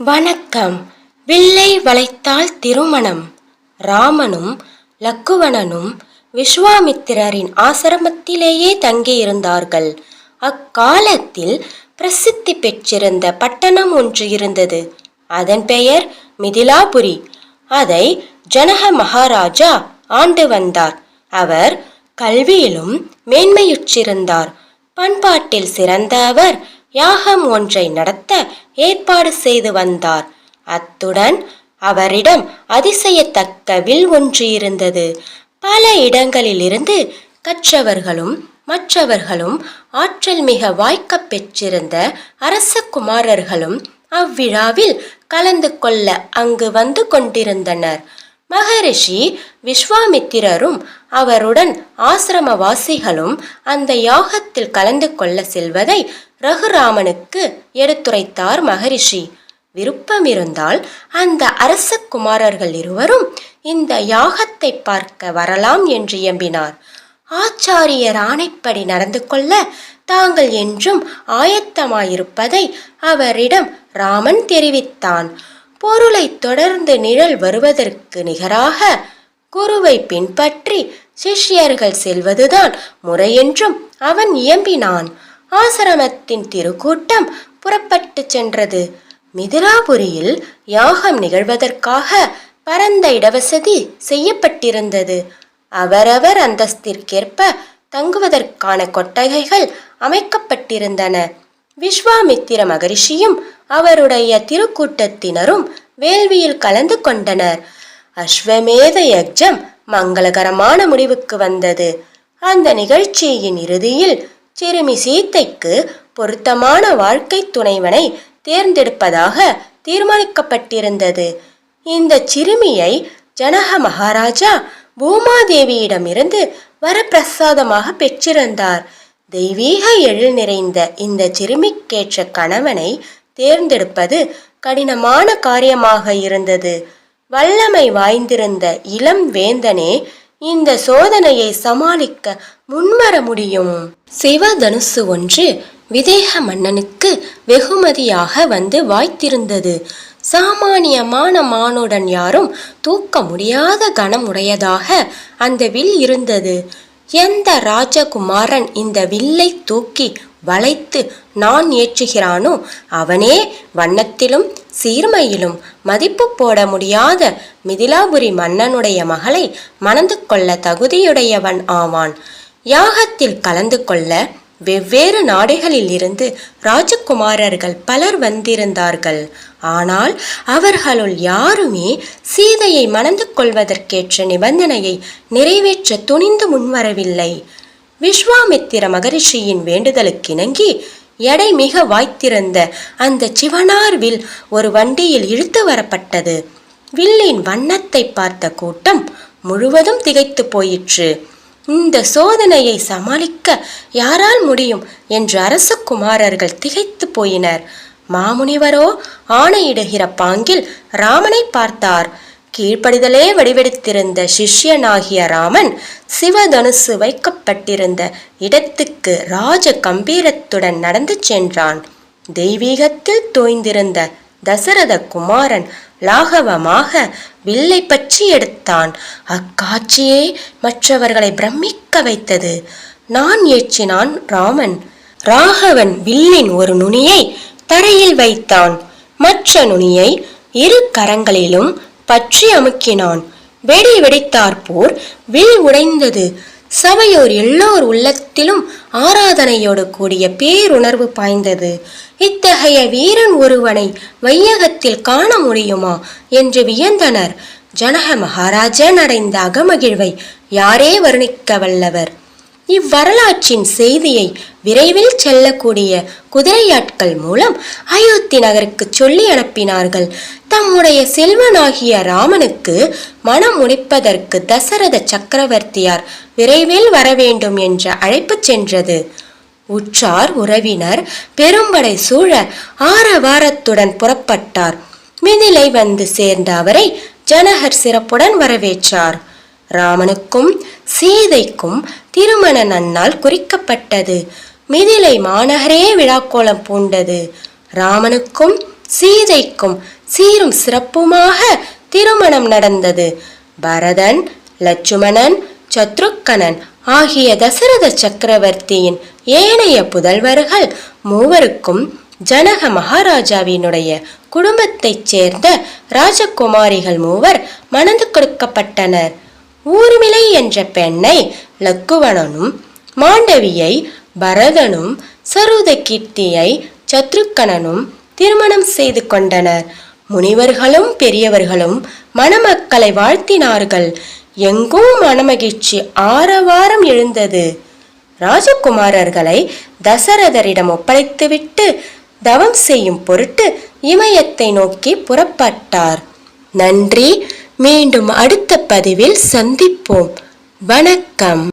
வணக்கம். வில்லை வளைத்தால் திருமணம். ராமனும் லக்குவணனும் விஸ்வாமித்திரரின் ஆசிரமத்திலேயே தங்கியிருந்தார்கள். அக்காலத்தில் பிரசித்தி பெற்றிருந்த பட்டணம் ஒன்று இருந்தது. அதன் பெயர் மிதிலாபுரி. அதை ஜனக மகாராஜா ஆண்டு வந்தார். அவர் கல்வியிலும் மேன்மையுற்றிருந்தார். பண்பாட்டில் சிறந்த அவர் யாகம் ஒன்றை நடத்த ஏற்பாடு செய்து வந்தார். அத்துடன் அவரிடம் அதிசயத்தக்க வில் ஒன்று இருந்தது. பல இடங்களிலிருந்து கற்றவர்களும் மற்றவர்களும் ஆற்றல் மிக வாய்க்க பெற்றிருந்த அரச குமாரர்களும் அவ்விழாவில் கலந்து கொள்ள அங்கு வந்து கொண்டிருந்தனர். மகரிஷி விஸ்வாமித்திரரும் அவருடன் ஆசிரமவாசிகளும் அந்த யாகத்தில் கலந்து கொள்ள செல்வதை ரகுராமனுக்கு எடுத்துரைத்தார் மகரிஷி. விருப்பமிருந்தால் அந்த அரச குமாரர்கள் இருவரும் இந்த யாகத்தை பார்க்க வரலாம் என்று எம்பினார். ஆச்சாரியர் ஆணைப்படி நடந்து கொள்ள தாங்கள் என்றும் ஆயத்தமாயிருப்பதை அவரிடம் ராமன் தெரிவித்தான். பொருளை தொடர்ந்து நிழல் வருவதற்கு நிகராக குருவை பின்பற்றி சிஷ்யர்கள் செல்வதுதான் முறையென்றும் அவன் இயம்பினான். ஆசிரமத்தின் திருக்கூட்டம் புறப்பட்டு சென்றது. மிதிலாபுரியில் யாகம் நிகழ்வதற்காக பரந்த இடவசதி செய்யப்பட்டிருந்தது. அவரவர் அந்தஸ்திற்கேற்ப தங்குவதற்கான கொட்டகைகள் அமைக்கப்பட்டிருந்தன. விஸ்வாமித்திர மகரிஷியும் அவருடைய திருக்கூட்டத்தினரும் வேள்வியில் கலந்து கொண்டனர். அஸ்வமேத யஜ்ஞம் மங்களகரமான முடிவுக்கு வந்தது. அந்த நிகழ்ச்சியின் இறுதியில் சிறுமி சீதைக்கு பொருத்தமான வாழ்க்கை துணைவனை தேர்ந்தெடுப்பதாக தீர்மானிக்கப்பட்டிருந்தது. இந்த சிறுமியை ஜனக மகாராஜா பூமாதேவியிடமிருந்து வரப்பிரசாதமாக பெற்றிருந்தார். தெய்வீக எழில் நிறைந்த இந்த சிறுமிக்கேற்ற கணவனை தேர்ந்தெடுப்பது கடினமான காரியமாக இருந்தது. வல்லமை வாய்ந்திருந்த இளம் வேந்தனே இந்த சோதனையை சமாளிக்க முன்வர முடியும். சிவதனுசு ஒன்று விதேக மன்னனுக்கு வெகுமதியாக வந்து வாய்த்திருந்தது. சாமானியமான மானுடன் யாரும் தூக்க முடியாத கனம் உடையதாக அந்த வில் இருந்தது. எந்த ராஜகுமாரன் இந்த வில்லை தூக்கி வளைத்து நான் ஏற்றுகிறானோ அவனே வண்ணத்திலும் சீர்மையிலும் மதிப்பு போட முடியாத மிதிலாபுரி மன்னனுடைய மகளை மணந்து கொள்ள தகுதியுடையவன் ஆவான். யாகத்தில் கலந்து கொள்ள வெவ்வேறு நாடுகளில் இருந்து ராஜகுமாரர்கள் பலர் வந்திருந்தார்கள். ஆனால் அவர்களுள் யாருமே சீதையை மணந்து கொள்வதற்கேற்ற நிபந்தனையை நிறைவேற்ற துணிந்து முன்வரவில்லை. விஸ்வாமித்திர மகரிஷியின் வேண்டுதலுக்கிணங்கி எடை மிக வாய்த்திருந்த அந்த சிவனார் வில் ஒரு வண்டியில் இழுத்து வரப்பட்டது. வில்லின் வண்ணத்தை பார்த்த கூட்டம் முழுவதும் திகைத்து போயிற்று. இந்த சோதனையை சமாளிக்க யாரால் முடியும் என்று அரச குமாரர்கள் திகைத்து போயினர். மாமுனிவரோ ஆணையிடுகிற பாங்கில் ராமனை பார்த்தார். கீழ்ப்படிதலே வடிவெடுத்திருந்த சிஷ்யனாகிய ராமன் சிவதனுசு வைக்கப்பட்டிருந்த இடத்துக்கு ராஜ கம்பீரத்துடன் நடந்து சென்றான். தெய்வீகத்தில் தோய்ந்திருந்த தசரத குமாரன் லாகவமாக வில்லை பற்றி எடுத்தான். அக்காட்சியே மற்றவர்களை பிரமிக்க வைத்தது. நான் ஏற்றினான் ராமன். ராகவன் வில்லின் ஒரு நுனியை தரையில் வைத்தான். மற்ற நுனியை இரு கரங்களிலும் பற்றி அமுக்கினான். வெடி வெடித்தாற்போர் வில் உடைந்தது. சபையோர் எல்லோர் உள்ளத்திலும் ஆராதனையோடு கூடிய பேருணர்வு பாய்ந்தது. இத்தகைய வீரன் ஒருவனை வையகத்தில் காண முடியுமா என்று வியந்தனர். ஜனக மகாராஜன் அடைந்த அகமகிழ்வை யாரே வர்ணிக்க வல்லவர்? இவ்வரலாற்றின் செய்தியை விரைவில் செல்லக்கூடிய குதிரையாட்கள் மூலம் அயோத்தி நகருக்கு சொல்லி அனுப்பினார்கள். தம்முடைய செல்வனாகிய ராமனுக்கு மனம் முடிப்பதற்கு தசரத சக்கரவர்த்தியார் விரைவில் வரவேண்டும் என்ற அழைப்பு சென்றது. உற்றார் உறவினர் பெரும்படை சூழ ஆரவாரத்துடன் புறப்பட்டார். மிதிலை வந்து சேர்ந்த அவரை ஜனகர் சிறப்புடன் வரவேற்றார். ராமனுக்கும் சீதைக்கும் திருமண நன்னாள் குறிக்கப்பட்டது. மிதிலை மாநகரே விழாக்கோலம் பூண்டது. ராமனுக்கும் சீதைக்கும் சீரும் சிறப்புமாக திருமணம் நடந்தது. பரதன், லட்சுமணன், சத்ருக்கனன் ஆகிய தசரத சக்கரவர்த்தியின் ஏனைய புதல்வர்கள் மூவருக்கும் ஜனக மகாராஜாவினுடைய குடும்பத்தைச் சேர்ந்த ராஜகுமாரிகள் மூவர் மணந்து கொடுக்கப்பட்டனர். ஊர்மிளை என்ற பெண்ணை லக்குவணனும், மாண்டவியை பரதனும், சருதகீர்த்தியை சத்ருக்கனனும் திருமணம் செய்து கொண்டனர். முனிவர்களும் பெரியவர்களும் மணமக்களை வாழ்த்தினார்கள். எங்கும் மனமகிழ்ச்சி ஆரவாரம் எழுந்தது. ராஜகுமாரர்களை தசரதரிடம் ஒப்படைத்துவிட்டு தவம் செய்யும் பொருட்டு இமயத்தை நோக்கி புறப்பட்டார். நன்றி. மீண்டும் அடுத்த பதிவில் சந்திப்போம். வணக்கம்.